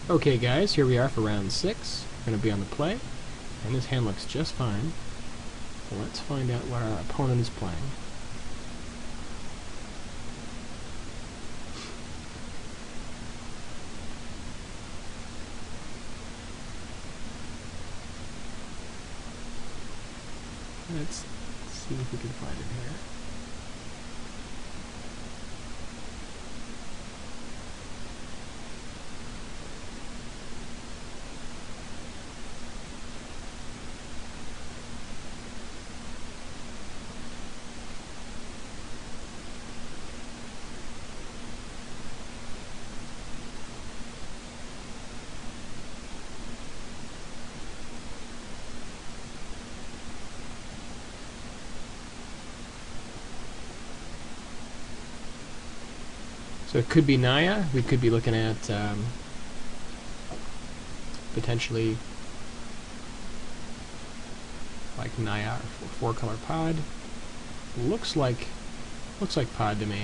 Okay guys, here we are for round 6. We're going to be on the play, and this hand looks just fine. Let's find out what our opponent is playing. Let's see if we can find it here. So it could be Naya. We could be looking at potentially like Naya or 4-color pod. Looks like pod to me.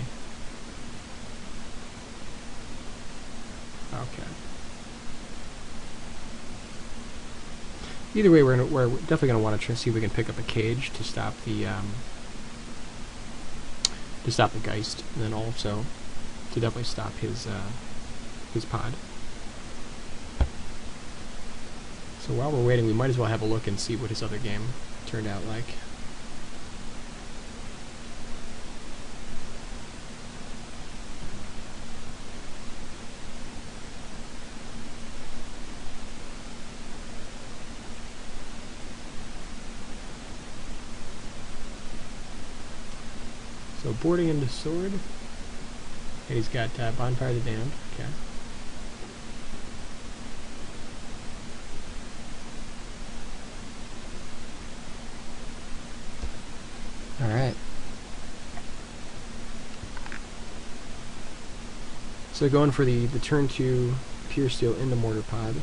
Okay. Either way, we're definitely going to want to try to see if we can pick up a cage to stop the Geist, and then also to definitely stop his pod. So while we're waiting, we might as well have a look and see what his other game turned out like. So boarding into sword, and he's got Bonfire of the Damned. Okay. Alright. So going for the turn 2 Puresteel into Mortar Pod.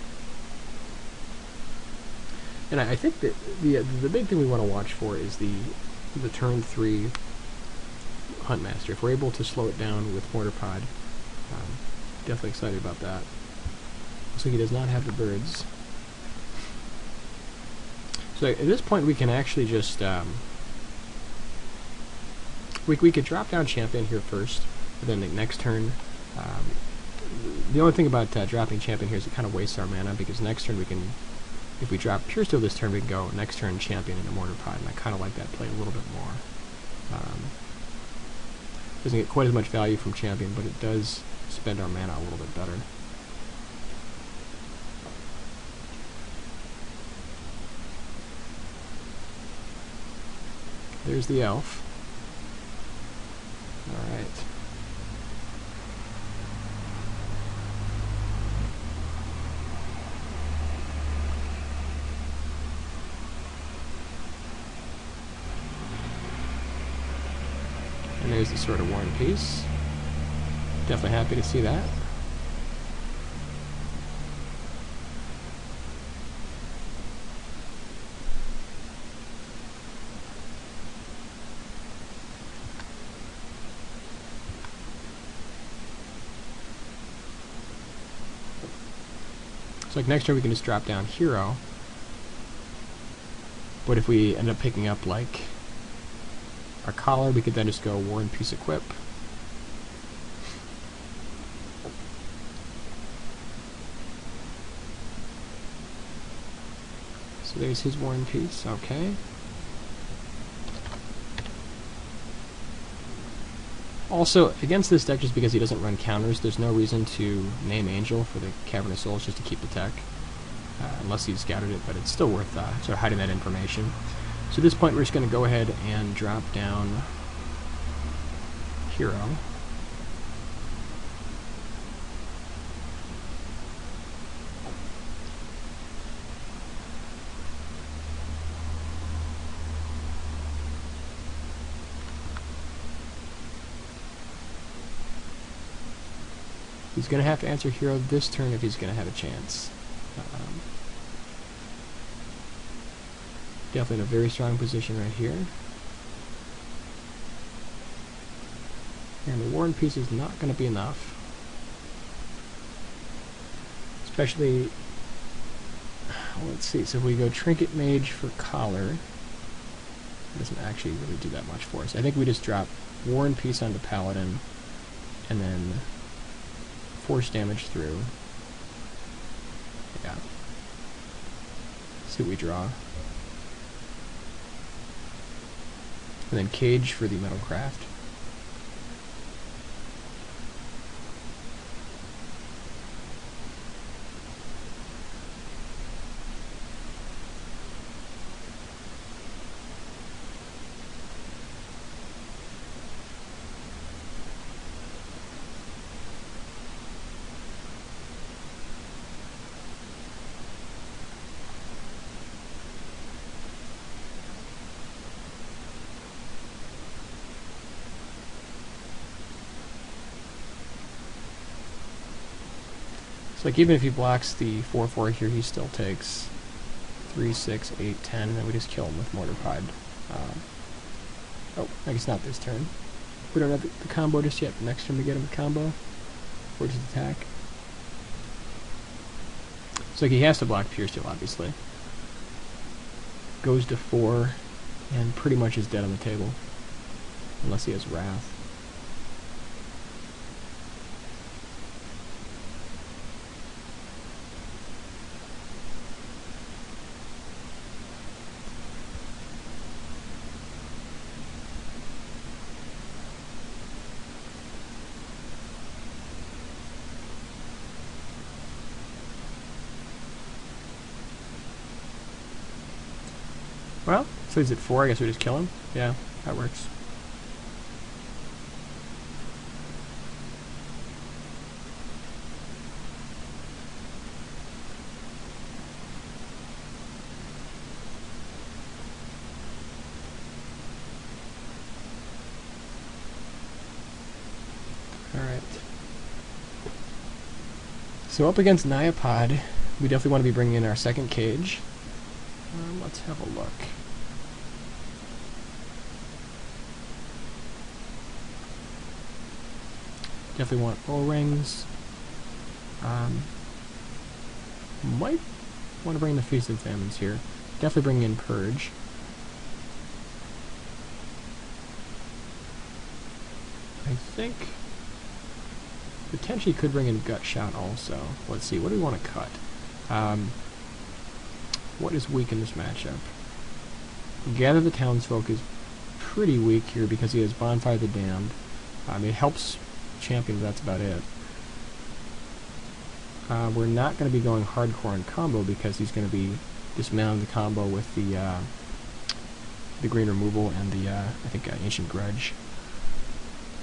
And I think that the big thing we want to watch for is the turn 3 Huntmaster. If we're able to slow it down with Mortar Pod, definitely excited about that. Looks like he does not have the birds. So at this point we can actually just we could drop down Champion here first, and then the next turn. The only thing about dropping Champion here is it kind of wastes our mana, because next turn we can, if we drop Puresteel this turn, we can go next turn Champion into Mortar Pod, and I kind of like that play a little bit more. Doesn't get quite as much value from Champion, but it does spend our mana a little bit better. There's the elf. Alright. And there's the Sword of War and Peace. Definitely happy to see that. So like next turn we can just drop down Hero. But if we end up picking up like our collar, we could then just go War and Peace equip. So there's his War and Peace, okay. Also, against this deck, just because he doesn't run counters, there's no reason to name Angel for the Cavern of Souls just to keep the tech. Unless he's scouted it, but it's still worth sort of hiding that information. So at this point, we're just going to go ahead and drop down Hero. He's going to have to answer Hero this turn if he's going to have a chance. Definitely in a very strong position right here. And the War and Peace is not going to be enough. Especially, let's see, so if we go Trinket Mage for Collar, it doesn't actually really do that much for us. I think we just drop War and Peace onto Paladin, and then force damage through. Yeah. See what we draw. And then Cage for the Metalcraft. So like even if he blocks the 4/4 here, he still takes 3, 6, 8, 10, and then we just kill him with Mortar Pod. Oh, I guess not this turn. We don't have the combo just yet. Next turn we get him a combo. Or just attack. So like he has to block Puresteel, obviously. Goes to 4, and pretty much is dead on the table. Unless he has Wrath. Well, so he's at 4, I guess we just kill him. Yeah, that works. Alright. So up against Nyapod, we definitely want to be bringing in our second Cage. Let's have a look. Definitely want O-Rings. Might want to bring the Feast and Famines here. Definitely bring in Purge. I think potentially could bring in Gut Shot also. Let's see, what do we want to cut? What is weak in this matchup? Gather the Townsfolk is pretty weak here because he has Bonfire the Damned. It helps champion, but that's about it. We're not going to be going hardcore on combo because he's going to be dismounting the combo with the green removal and the I think Ancient Grudge.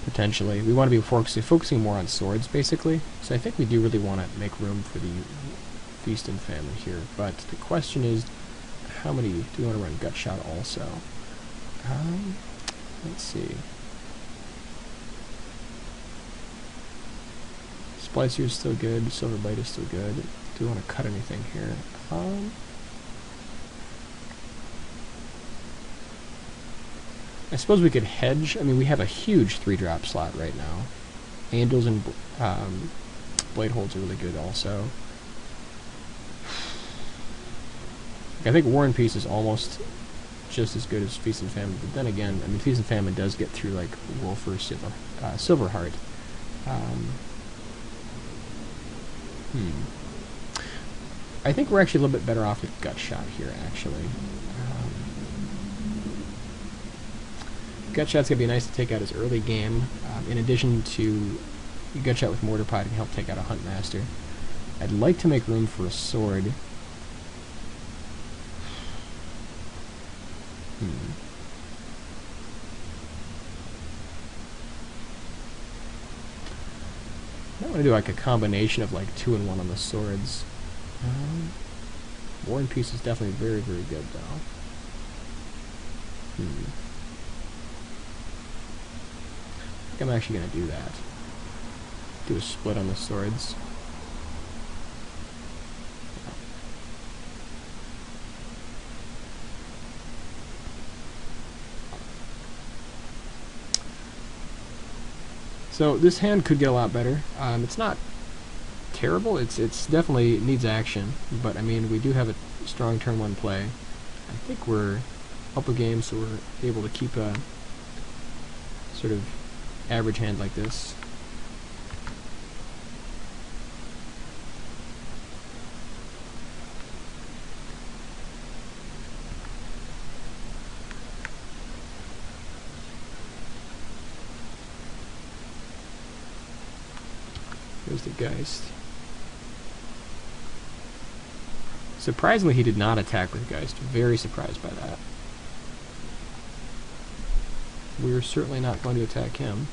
Potentially, we want to be focusing more on swords basically. So I think we do really want to make room for the Feast and Famine here. But the question is, how many do we want to run Gut Shot also? Let's see. Splicer is still good, Silver Blade is still good. Do we want to cut anything here? I suppose we could hedge. I mean, we have a huge 3-drop slot right now. Angels and Blade Holds are really good also. I think War and Peace is almost just as good as Feast and Famine, but then again, I mean, Feast and Famine does get through like Wolf or Silverheart. I think we're actually a little bit better off with Gut Shot here, actually. Gut Shot's going to be nice to take out his early game. In addition to Gut Shot with Mortar Pod can help take out a Hunt Master. I'd like to make room for a sword. I want to do like a combination of like 2 and 1 on the swords. War and Peace is definitely very, very good though. I think I'm actually going to do that. Do a split on the swords. So this hand could get a lot better. It's not terrible. It's definitely needs action, but I mean we do have a strong turn 1 play. I think we're up a game, so we're able to keep a sort of average hand like this. There's the Geist. Surprisingly, he did not attack with Geist. Very surprised by that. We're certainly not going to attack him.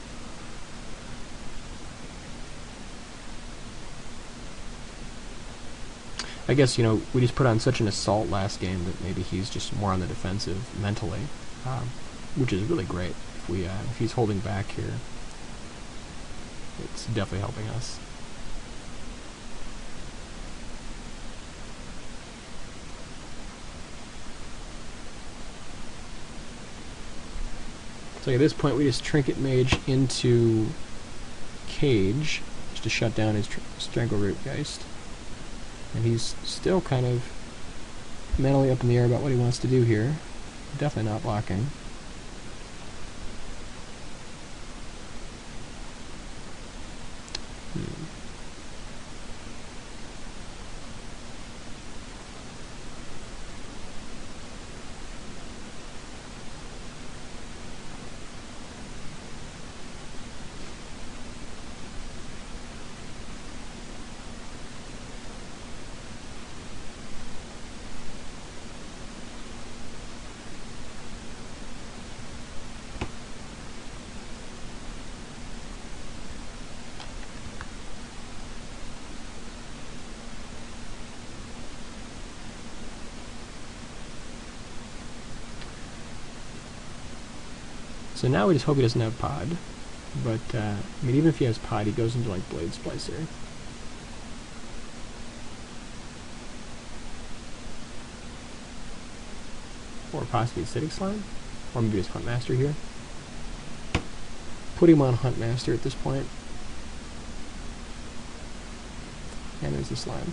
I guess, you know, we just put on such an assault last game that maybe he's just more on the defensive mentally, which is really great. If he's holding back here, it's definitely helping us. So at this point we just Trinket Mage into Cage just to shut down his Strangleroot Geist. And he's still kind of mentally up in the air about what he wants to do here. Definitely not blocking. So now we just hope he doesn't have Pod. But, I mean, even if he has Pod, he goes into, like, Blade Splicer. Or possibly Acidic Slime. Or maybe just Huntmaster here. Put him on Huntmaster at this point. And there's the Slime.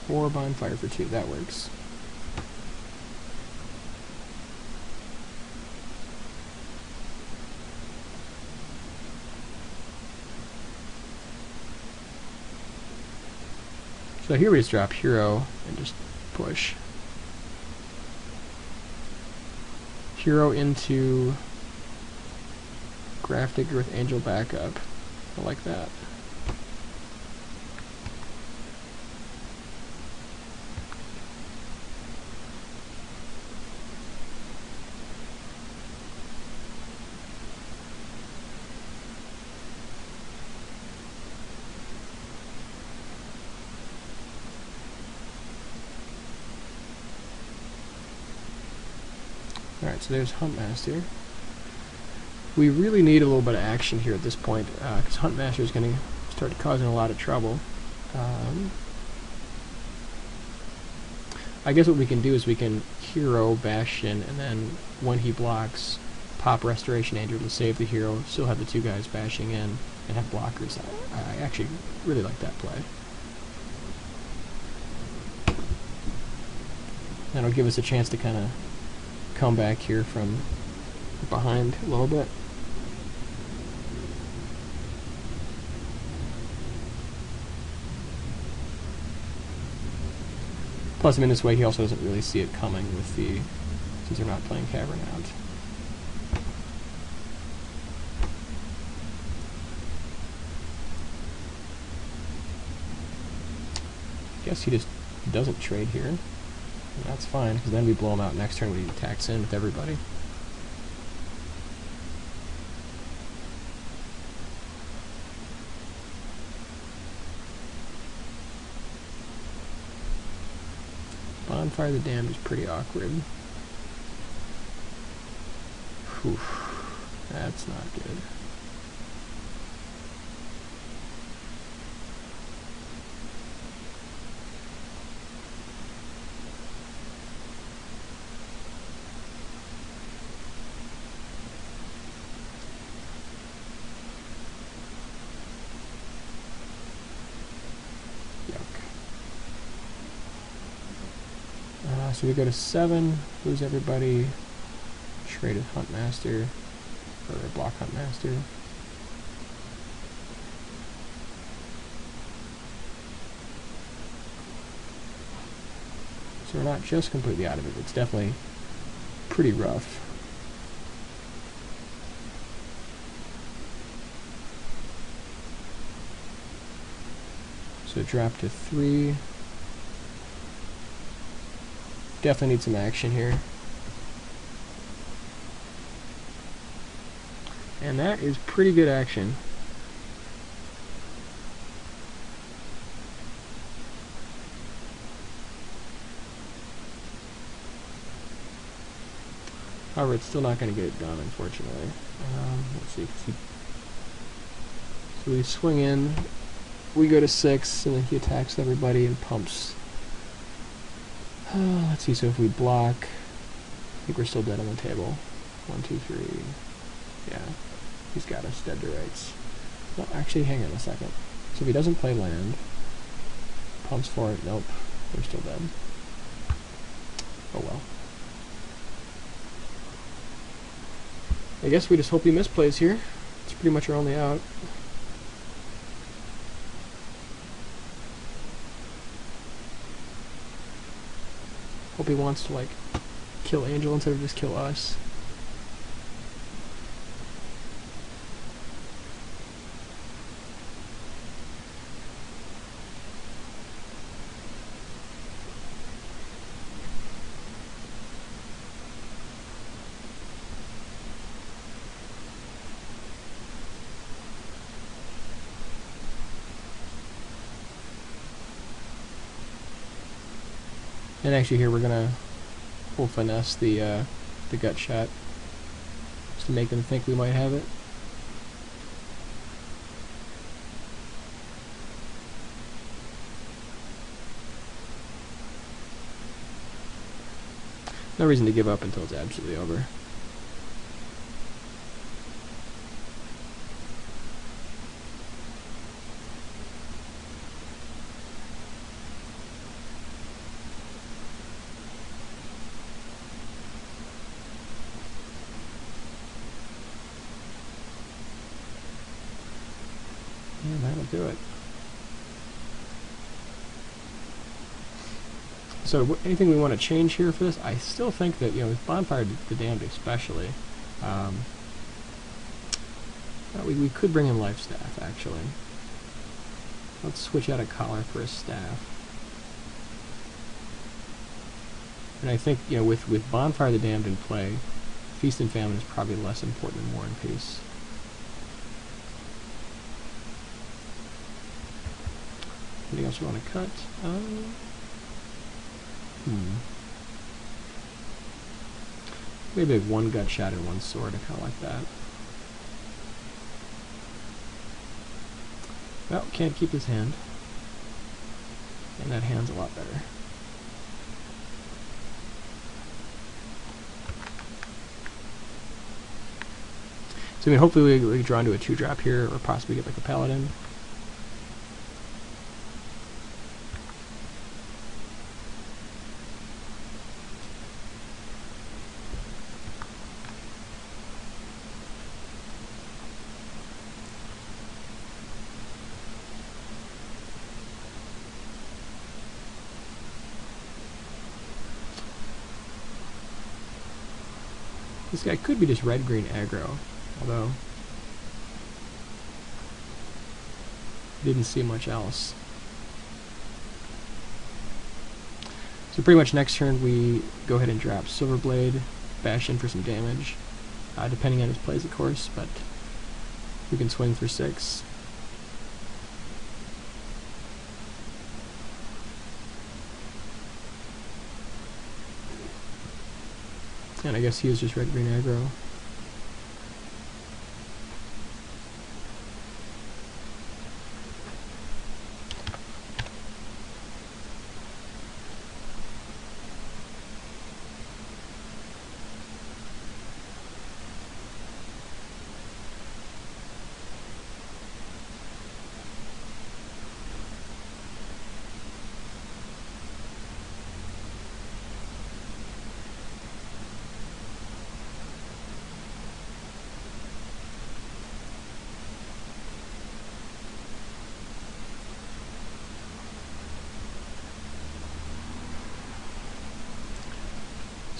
Or Bonfire for 2, that works. So here we just drop Hero and just push. Hero into Gravedigger with Angel backup. I like that. Alright, so there's Huntmaster. We really need a little bit of action here at this point, because Huntmaster is going to start causing a lot of trouble. I guess what we can do is we can Hero Bastion, and then when he blocks, pop Restoration Angel to save the hero, still have the 2 guys bashing in, and have blockers. I actually really like that play. That'll give us a chance to kind of come back here from behind a little bit. Plus, I mean, this way he also doesn't really see it coming with the, since they're not playing Cavern out. Guess he just doesn't trade here. And that's fine, because then we blow him out next turn when he attacks in with everybody. Bonfire the Damned is pretty awkward. Whew. That's not good. So we go to 7, lose everybody, traded Huntmaster, or block Huntmaster. So we're not just completely out of it, it's definitely pretty rough. So drop to 3. Definitely need some action here. And that is pretty good action. However, it's still not going to get it done, unfortunately. Let's see. So we swing in, we go to 6, and then he attacks everybody and pumps. Let's see, so if we block, I think we're still dead on the table. 1, 2, 3. Yeah, he's got us dead to rights. No, actually, hang on a second. So if he doesn't play land, pumps for it, nope, we're still dead. Oh well. I guess we just hope he misplays here. It's pretty much our only out. Hope he wants to, like, kill Angel instead of just kill us. And actually here we'll finesse the gut shot just to make them think we might have it. No reason to give up until it's absolutely over. And that'll do it. So anything we want to change here for this? I still think that, with Bonfire the Damned especially, we could bring in Life Staff, actually. Let's switch out a collar for a staff. And I think, with Bonfire the Damned in play, Feast and Famine is probably less important than War and Peace. Anything else we want to cut? Maybe one gut shot and one sword. I kind of like that. Well, can't keep his hand. And that hand's a lot better. So hopefully we draw into a 2-drop here, or possibly get like a Paladin. This guy could be just red-green aggro, although didn't see much else. So pretty much next turn we go ahead and drop Silverblade, bash in for some damage, depending on his plays of course, but we can swing for 6. And I guess he is just red-green aggro.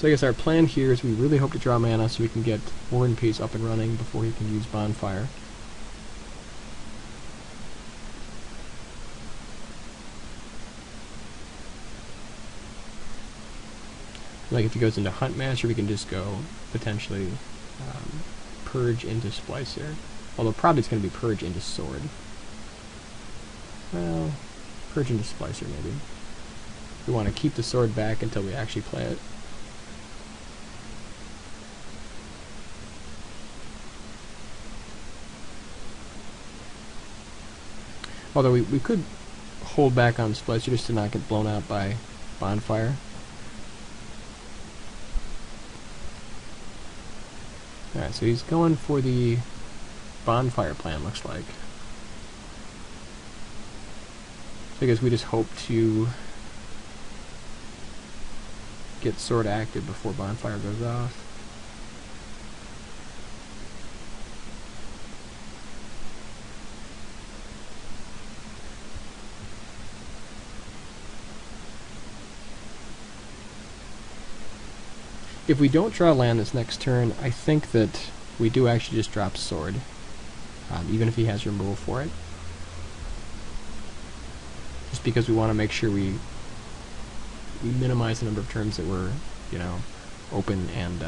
So I guess our plan here is we really hope to draw mana so we can get War and Peace up and running before he can use Bonfire. Like if he goes into Huntmaster, we can just go potentially Purge into Splicer. Although probably it's going to be Purge into Sword. Well, Purge into Splicer maybe. We want to keep the Sword back until we actually play it. Although we could hold back on Splicer just to not get blown out by Bonfire. Alright, so he's going for the Bonfire plan, looks like. So I guess we just hope to get Sword active before Bonfire goes off. If we don't draw land this next turn, I think that we do actually just drop Sword, even if he has removal for it. Just because we want to make sure we minimize the number of turns that we're, you know, open and,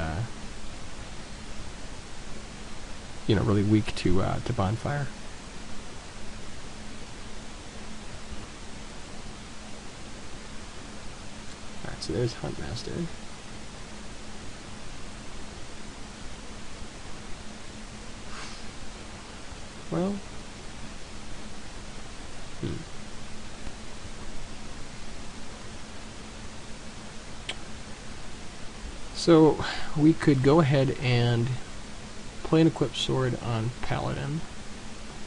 you know, really weak to Bonfire. Alright, so there's Huntmaster. Well, So we could go ahead and play an equipped sword on Paladin,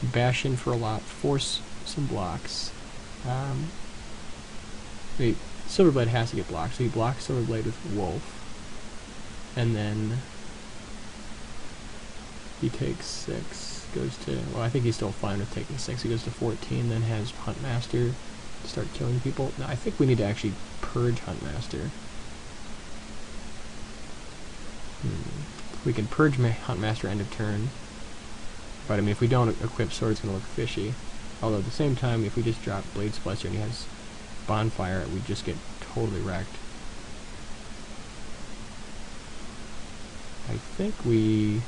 bash in for a lot, force some blocks. Wait, Silverblade has to get blocked, so he blocks Silverblade with Wolf, and then he takes 6, goes to, well, I think he's still fine with taking 6, he goes to 14, then has Huntmaster start killing people. Now I think we need to actually purge Huntmaster. We can purge Huntmaster end of turn, but I mean if we don't equip sword it's going to look fishy. Although at the same time, if we just drop Blade Splicer and he has Bonfire, we just get totally wrecked. I think we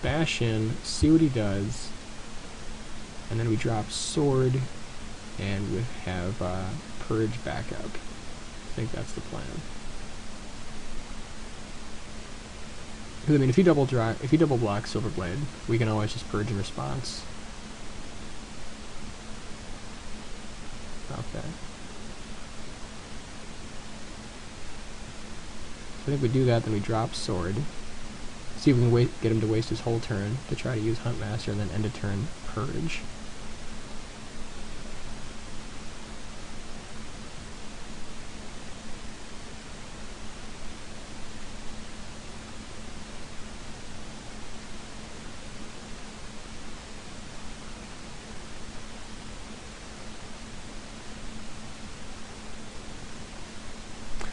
bash in, see what he does, and then we drop Sword and we have Purge backup. I think that's the plan. Because I mean, if he double block Silverblade, we can always just purge in response. Okay. So I think we do that, then we drop Sword. See if we can get him to waste his whole turn to try to use Huntmaster, and then end of turn Purge.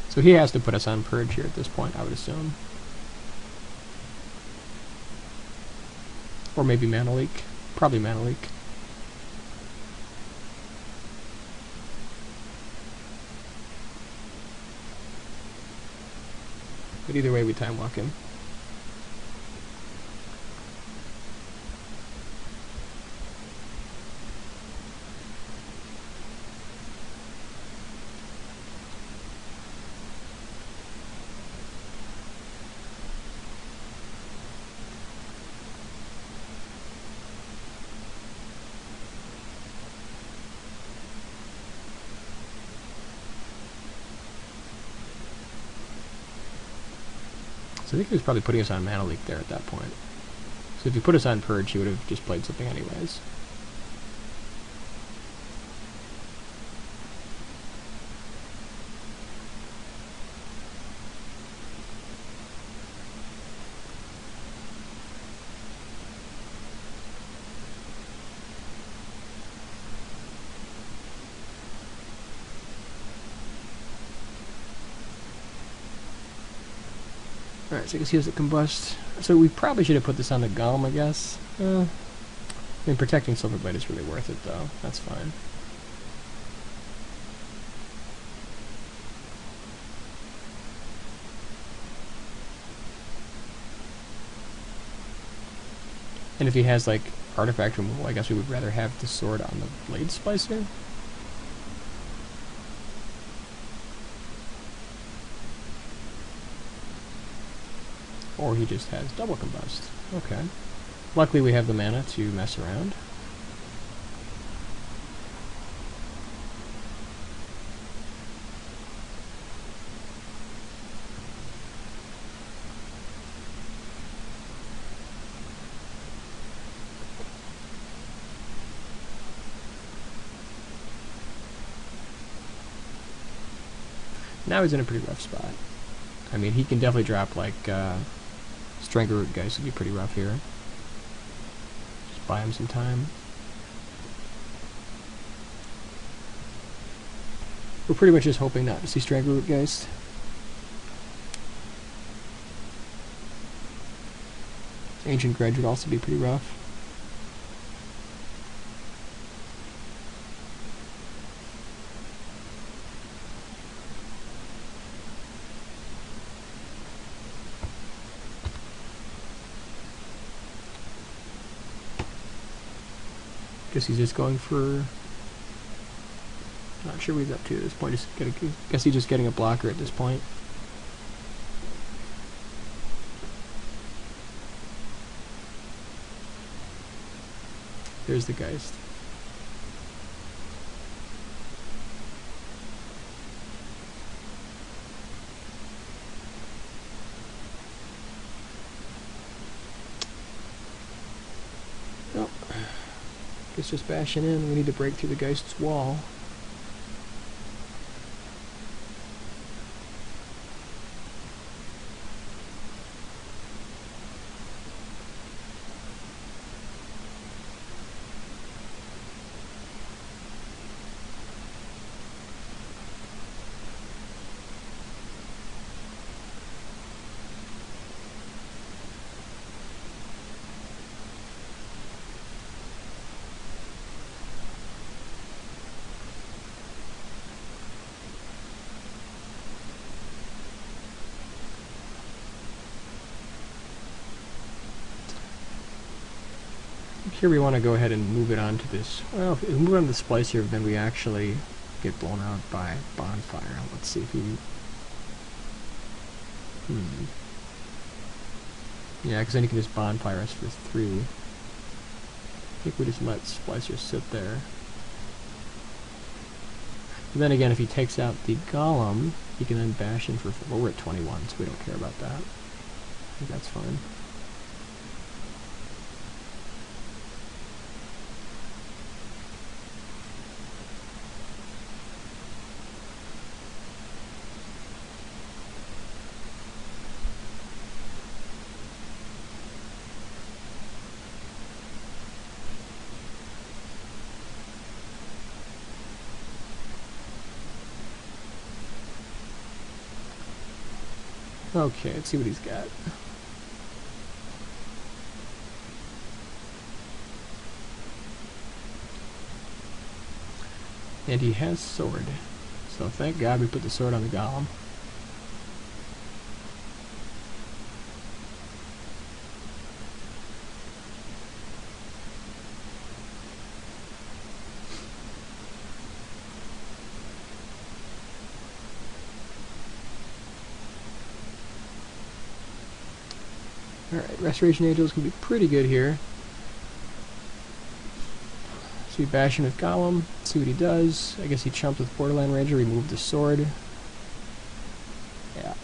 So he has to put us on Purge here at this point, I would assume. Or maybe Mana Leak. Probably Mana Leak. But either way, we time walk him. So I think he was probably putting us on Mana Leak there at that point. So if he put us on Purge, he would have just played something anyways. Alright, so I guess he has a combust. So we probably should have put this on the Golem, I guess. I mean, protecting Silverblade is really worth it, though. That's fine. And if he has, like, artifact removal, I guess we would rather have the sword on the Blade Splicer. Or he just has double combust. Okay. Luckily we have the mana to mess around. Now he's in a pretty rough spot. I mean, he can definitely drop, like, Strangleroot Geist would be pretty rough here. Just buy him some time. We're pretty much just hoping not to see Strangleroot Geist. Ancient Grudge would also be pretty rough. Guess he's just going for... Not sure what he's up to at this point. Guess he's just getting a blocker at this point. There's the Geist. Oh. Guess just bashing in. We need to break through the Geist's wall. Here we want to go ahead and move it on to this. Well, if we move on to the splice here, then we actually get blown out by Bonfire. Let's see if he... Yeah, because then he can just Bonfire us for 3. I think we just let Splicer sit there. And then again, if he takes out the Golem, he can then bash in for... Well, we're at 21, so we don't care about that. I think that's fine. Okay, let's see what he's got. And he has sword. So thank God we put the sword on the Golem. Alright, Restoration Angels can be pretty good here. So we bash in with Golem, see what he does. I guess he chumped with Borderland Ranger, removed the sword. Yeah.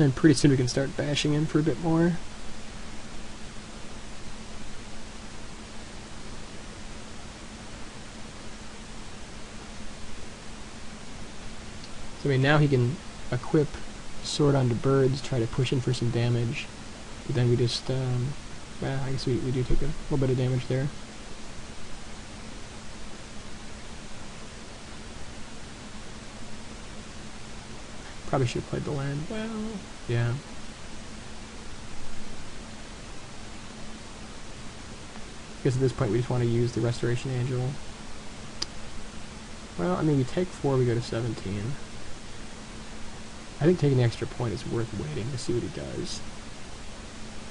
then pretty soon we can start bashing in for a bit more. So I mean, now he can equip sword onto birds, try to push in for some damage, but then we just, well, I guess we do take a little bit of damage there. Probably should have played the land. Well, yeah. I guess at this point we just want to use the Restoration Angel. Well, I mean, we take 4, we go to 17. I think taking the extra point is worth waiting to see what he does.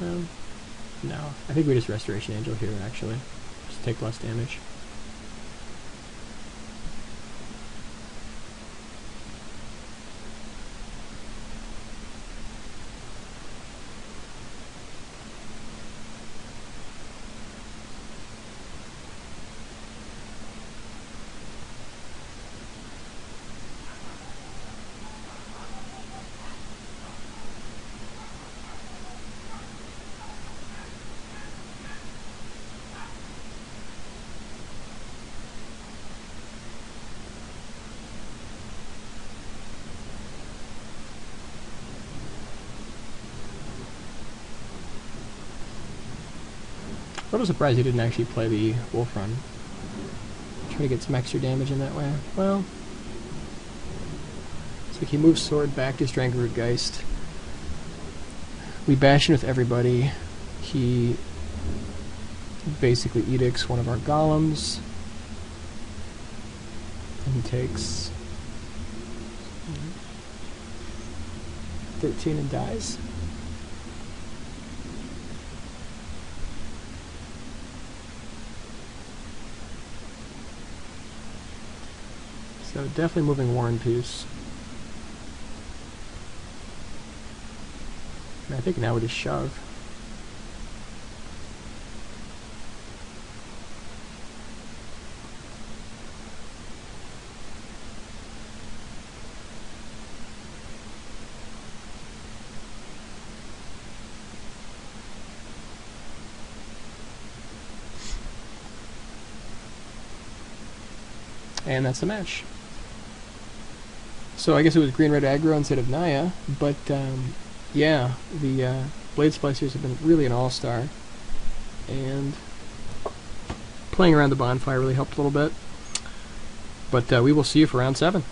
No. I think we just Restoration Angel here, actually. Just take less damage. I'm a little surprised he didn't actually play the Wolf Run. Try to get some extra damage in that way. Well, so he moves sword back to Strangleroot Geist. We bash in with everybody. He basically edicts one of our golems. And he takes 13 and dies. So definitely moving War and Peace. And I think now we just shove. And that's the match. So I guess it was green-red aggro instead of Naya, but yeah, the Blade Splicers have been really an all-star, and playing around the bonfire really helped a little bit. But we will see you for round 7.